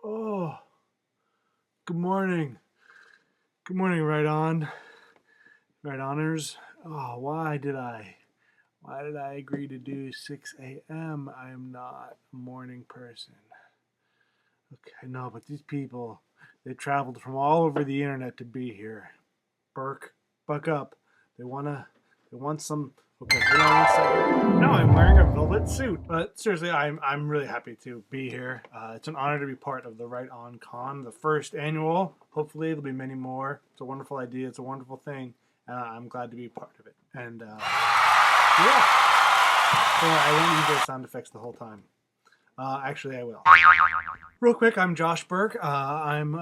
Oh, good morning. Good morning, Right Honors. Oh, why did I agree to do 6 a.m.? I am not a morning person. Okay, no, but these people, they traveled from all over the internet to be here. Berk, buck up. They want some. Okay, hold on 1 second. No, I'm wearing a velvet suit. But seriously, I'm really happy to be here. It's an honor to be part of the WriteOnCon, the first annual. Hopefully, there'll be many more. It's a wonderful idea. It's a wonderful thing. I'm glad to be a part of it. And yeah, so I won't use those sound effects the whole time. Actually, I will. Real quick, I'm Josh Berk. I'm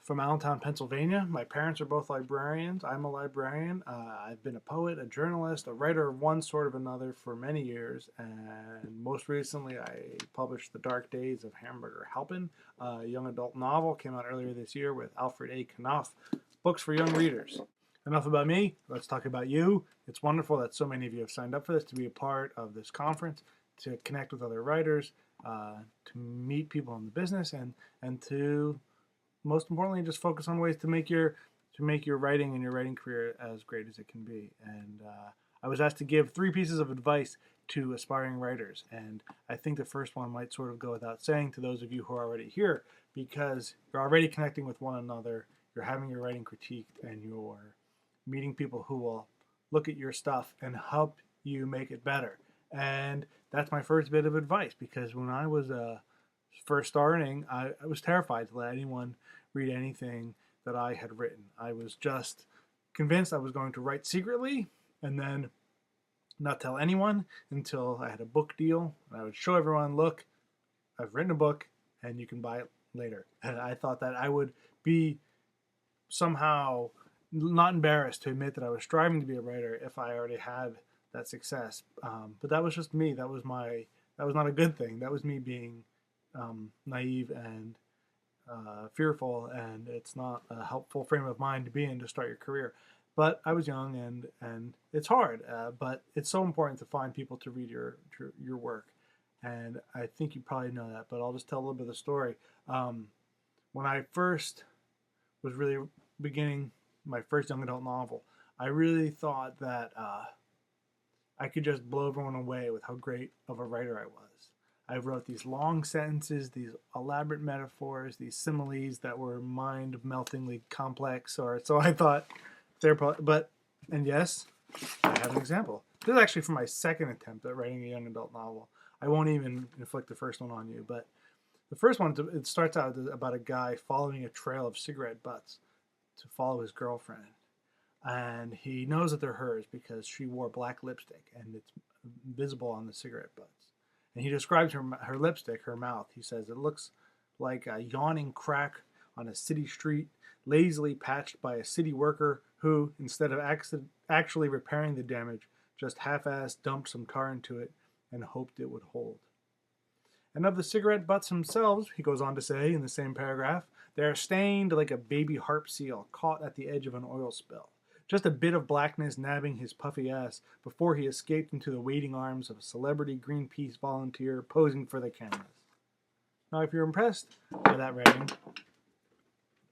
from Allentown, Pennsylvania. My parents are both librarians. I'm a librarian. I've been a poet, a journalist, a writer of one sort of another for many years. And most recently, I published The Dark Days of HAMBURGER, HALPIN, a young adult novel. Came out earlier this year with Alfred A. Knopf. Books for young readers. Enough about me. Let's talk about you. It's wonderful that so many of you have signed up for this, to be a part of this conference, to connect with other writers, to meet people in the business, and to, most importantly, just focus on ways to make your writing and your writing career as great as it can be. And I was asked to give 3 pieces of advice to aspiring writers, and I think the first one might sort of go without saying to those of you who are already here, because you're already connecting with one another, you're having your writing critiqued, and you're meeting people who will look at your stuff and help you make it better. And that's my first bit of advice, because when I was first starting, I was terrified to let anyone read anything that I had written. I was just convinced I was going to write secretly and then not tell anyone until I had a book deal. And I would show everyone, look, I've written a book and you can buy it later. And I thought that I would be somehow not embarrassed to admit that I was striving to be a writer if I already had that success. But that was just me. That was not a good thing. That was me being naive and fearful, and it's not a helpful frame of mind to be in to start your career. But I was young, and it's hard, but it's so important to find people to read your work. And I think you probably know that, but I'll just tell a little bit of the story. When I first was really beginning my first young adult novel, I really thought that I could just blow everyone away with how great of a writer I was. I wrote these long sentences, these elaborate metaphors, these similes that were mind-meltingly complex. Or so I thought. And yes, I have an example. This is actually from my second attempt at writing a young adult novel. I won't even inflict the first one on you, but the first one, it starts out about a guy following a trail of cigarette butts to follow his girlfriend. And he knows that they're hers because she wore black lipstick and it's visible on the cigarette butts. And he describes her lipstick, her mouth. He says it looks like a yawning crack on a city street, lazily patched by a city worker who, instead of actually repairing the damage, just half-assed dumped some tar into it and hoped it would hold. And of the cigarette butts themselves, he goes on to say in the same paragraph, they are stained like a baby harp seal caught at the edge of an oil spill. Just a bit of blackness nabbing his puffy ass before he escaped into the waiting arms of a celebrity Greenpeace volunteer posing for the cameras. Now, if you're impressed by that writing,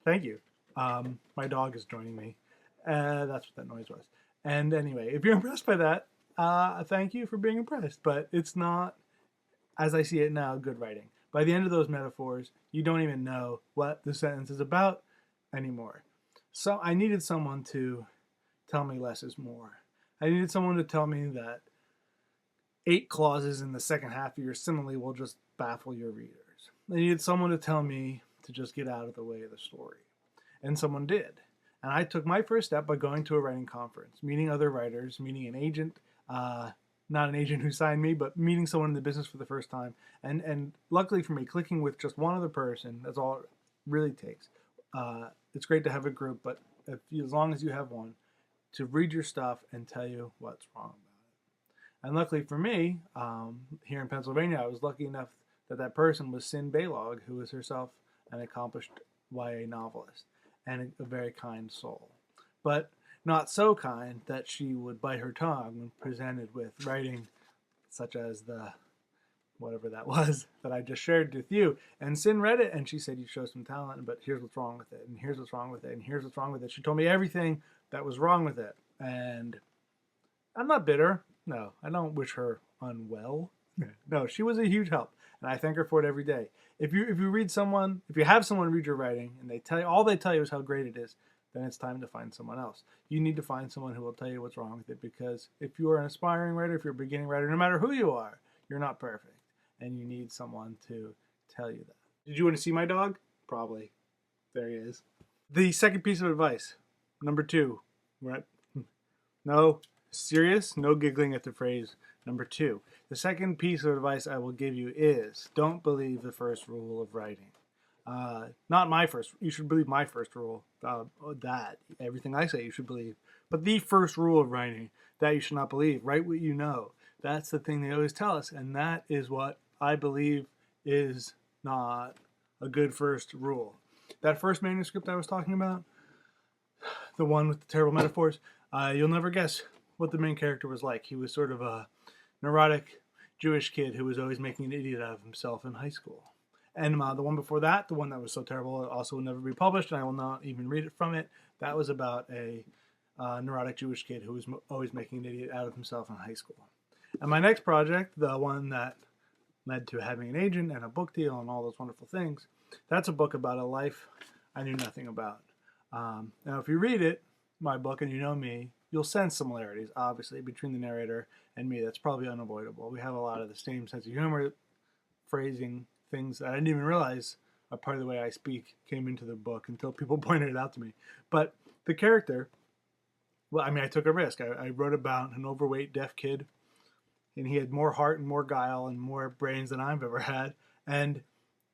thank you. My dog is joining me. That's what that noise was. And anyway, if you're impressed by that, thank you for being impressed. But it's not, as I see it now, good writing. By the end of those metaphors, you don't even know what the sentence is about anymore. So I needed someone to tell me less is more. I needed someone to tell me that 8 clauses in the second half of your simile will just baffle your readers. I needed someone to tell me to just get out of the way of the story. And someone did. And I took my first step by going to a writing conference, meeting other writers, meeting an agent, not an agent who signed me, but meeting someone in the business for the first time. And luckily for me, clicking with just one other person, that's all it really takes. It's great to have a group, but as long as you have one, to read your stuff and tell you what's wrong about it. And luckily for me, here in Pennsylvania, I was lucky enough that person was Sin Baylog, who was herself an accomplished YA novelist and a very kind soul. But not so kind that she would bite her tongue when presented with writing such as the whatever that was that I just shared with you. And Sin read it and she said, you show some talent, but here's what's wrong with it, and here's what's wrong with it, and here's what's wrong with it. She told me everything that was wrong with it. And I'm not bitter. No, I don't wish her unwell. No, she was a huge help, and I thank her for it every day. If you have someone read your writing and they tell you is how great it is, then it's time to find someone else. You need to find someone who will tell you what's wrong with it, because if you are an aspiring writer, if you're a beginning writer, no matter who you are, you're not perfect, and you need someone to tell you that. Did you want to see my dog? Probably. There he is. The second piece of advice, number 2, right? No, serious, no giggling at the phrase number 2. The second piece of advice I will give you is don't believe the first rule of writing. Not my first. You should believe my first rule. That everything I say you should believe. But the first rule of writing that you should not believe. Write what you know. That's the thing they always tell us, and that is what I believe is not a good first rule. That first manuscript I was talking about, the one with the terrible metaphors, you'll never guess what the main character was like. He was sort of a neurotic Jewish kid who was always making an idiot out of himself in high school. And the one before that, the one that was so terrible, also will never be published, and I will not even read it from it. That was about a neurotic Jewish kid who was always making an idiot out of himself in high school. And my next project, the one that led to having an agent and a book deal and all those wonderful things, that's a book about a life I knew nothing about. Now, if you read it, my book, and you know me, you'll sense similarities, obviously, between the narrator and me. That's probably unavoidable. We have a lot of the same sense of humor, phrasing, things that I didn't even realize a part of the way I speak came into the book until people pointed it out to me. But the character, well, I mean, I took a risk. I wrote about an overweight deaf kid, and he had more heart and more guile and more brains than I've ever had. And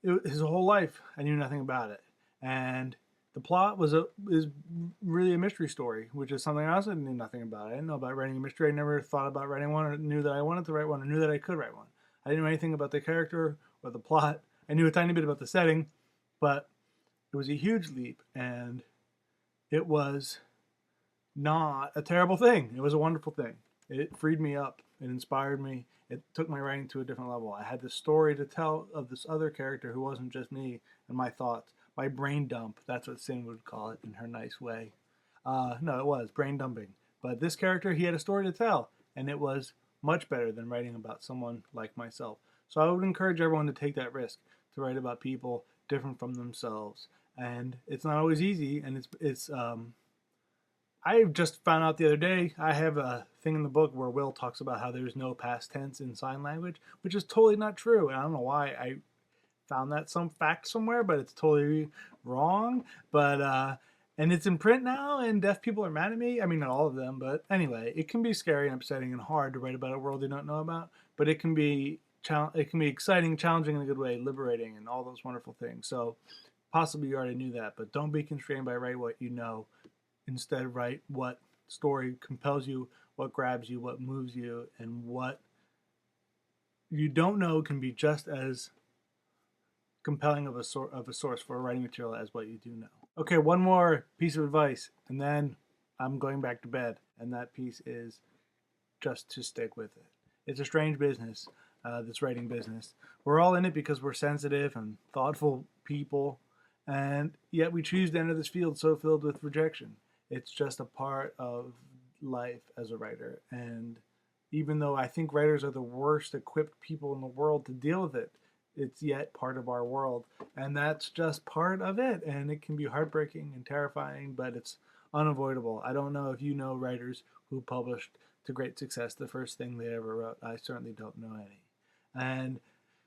his whole life, I knew nothing about it. And the plot is really a mystery story, which is something I also knew nothing about. I didn't know about writing a mystery. I never thought about writing one, or knew that I wanted to write one, or knew that I could write one. I didn't know anything about the character or the plot. I knew a tiny bit about the setting, but it was a huge leap, and it was not a terrible thing. It was a wonderful thing. It freed me up. It inspired me. It took my writing to a different level. I had this story to tell of this other character who wasn't just me and my thoughts. My brain dump. That's what Sin would call it in her nice way. No, it was brain dumping. But this character, he had a story to tell, and it was much better than writing about someone like myself. So I would encourage everyone to take that risk, to write about people different from themselves. And it's not always easy, and I just found out the other day, I have a thing in the book where Will talks about how there's no past tense in sign language, which is totally not true. And I don't know why I found that some fact somewhere, but it's totally wrong. But and it's in print now, and deaf people are mad at me. I mean, not all of them, but anyway, it can be scary and upsetting and hard to write about a world you don't know about. But it can be exciting, challenging in a good way, liberating, and all those wonderful things. So possibly you already knew that, but don't be constrained by write what you know. Instead, write what story compels you, what grabs you, what moves you, and what you don't know can be just as compelling of a source for writing material as what you do know. Okay, one more piece of advice, and then I'm going back to bed. And that piece is just to stick with it. It's a strange business, this writing business. We're all in it because we're sensitive and thoughtful people, and yet we choose to enter this field so filled with rejection. It's just a part of life as a writer. And even though I think writers are the worst equipped people in the world to deal with it, it's yet part of our world. And that's just part of it. And it can be heartbreaking and terrifying, but it's unavoidable. I don't know if you know writers who published to great success the first thing they ever wrote. I certainly don't know any. And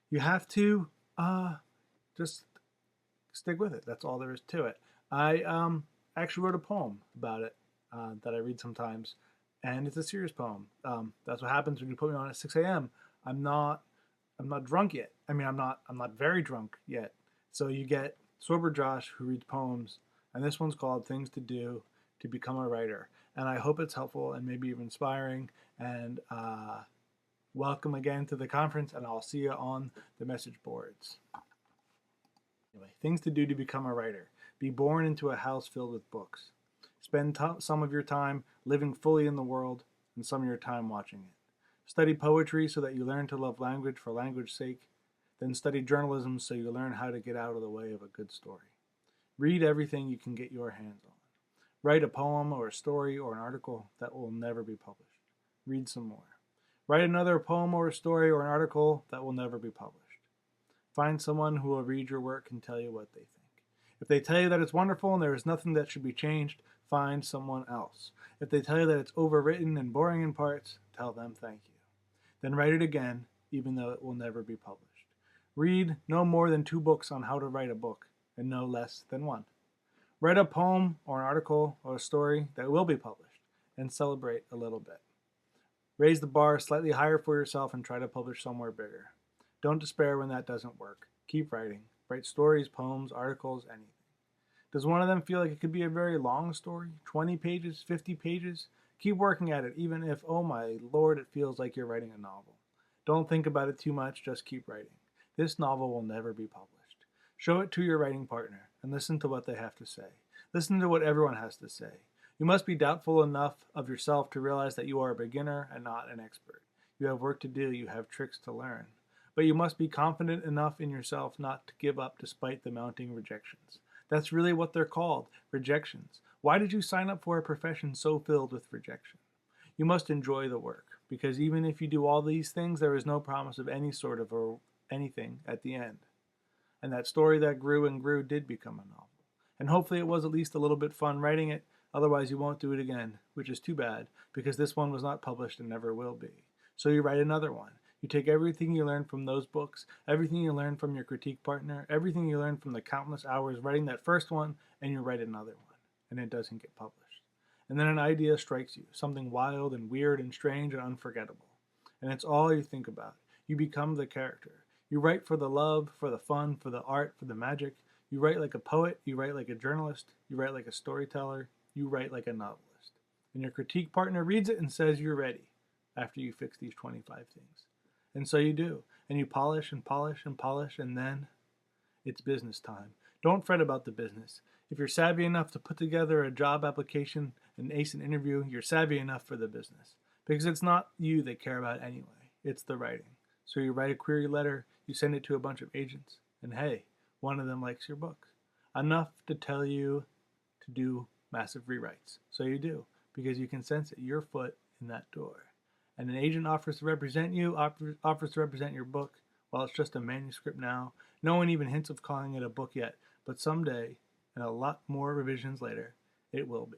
you have to just stick with it. That's all there is to it. I actually wrote a poem about it that I read sometimes, and it's a serious poem. That's what happens when you put me on at 6 a.m. I'm not drunk yet. I mean, I'm not very drunk yet. So you get sober Josh who reads poems, and this one's called "Things to Do to Become a Writer." And I hope it's helpful and maybe even inspiring. And welcome again to the conference, and I'll see you on the message boards. Anyway, things to do to become a writer. Be born into a house filled with books. Spend some of your time living fully in the world and some of your time watching it. Study poetry so that you learn to love language for language's sake. Then study journalism so you learn how to get out of the way of a good story. Read everything you can get your hands on. Write a poem or a story or an article that will never be published. Read some more. Write another poem or a story or an article that will never be published. Find someone who will read your work and tell you what they think. If they tell you that it's wonderful and there is nothing that should be changed, find someone else. If they tell you that it's overwritten and boring in parts, tell them thank you. Then write it again, even though it will never be published. Read no more than 2 books on how to write a book, and no less than 1. Write a poem or an article or a story that will be published, and celebrate a little bit. Raise the bar slightly higher for yourself and try to publish somewhere bigger. Don't despair when that doesn't work. Keep writing. Write stories, poems, articles, anything. Does one of them feel like it could be a very long story? 20 pages, 50 pages? Keep working at it, even if, oh my lord, it feels like you're writing a novel. Don't think about it too much, just keep writing. This novel will never be published. Show it to your writing partner and listen to what they have to say. Listen to what everyone has to say. You must be doubtful enough of yourself to realize that you are a beginner and not an expert. You have work to do, you have tricks to learn. But you must be confident enough in yourself not to give up despite the mounting rejections. That's really what they're called, rejections. Why did you sign up for a profession so filled with rejection? You must enjoy the work, because even if you do all these things, there is no promise of any sort of or anything at the end. And that story that grew and grew did become a novel. And hopefully it was at least a little bit fun writing it, otherwise you won't do it again, which is too bad, because this one was not published and never will be. So you write another one. You take everything you learned from those books, everything you learned from your critique partner, everything you learned from the countless hours writing that first one, and you write another one, and it doesn't get published. And then an idea strikes you, something wild and weird and strange and unforgettable. And it's all you think about. You become the character. You write for the love, for the fun, for the art, for the magic. You write like a poet, you write like a journalist, you write like a storyteller, you write like a novelist. And your critique partner reads it and says you're ready after you fix these 25 things. And so you do. And you polish and polish and polish, and then it's business time. Don't fret about the business. If you're savvy enough to put together a job application and ace an interview, you're savvy enough for the business. Because it's not you they care about anyway. It's the writing. So you write a query letter, you send it to a bunch of agents, and hey, one of them likes your book. Enough to tell you to do massive rewrites. So you do, because you can sense it, your foot in that door. And an agent offers to represent you, offers to represent your book. Well, it's just a manuscript now. No one even hints of calling it a book yet, but someday, and a lot more revisions later, it will be.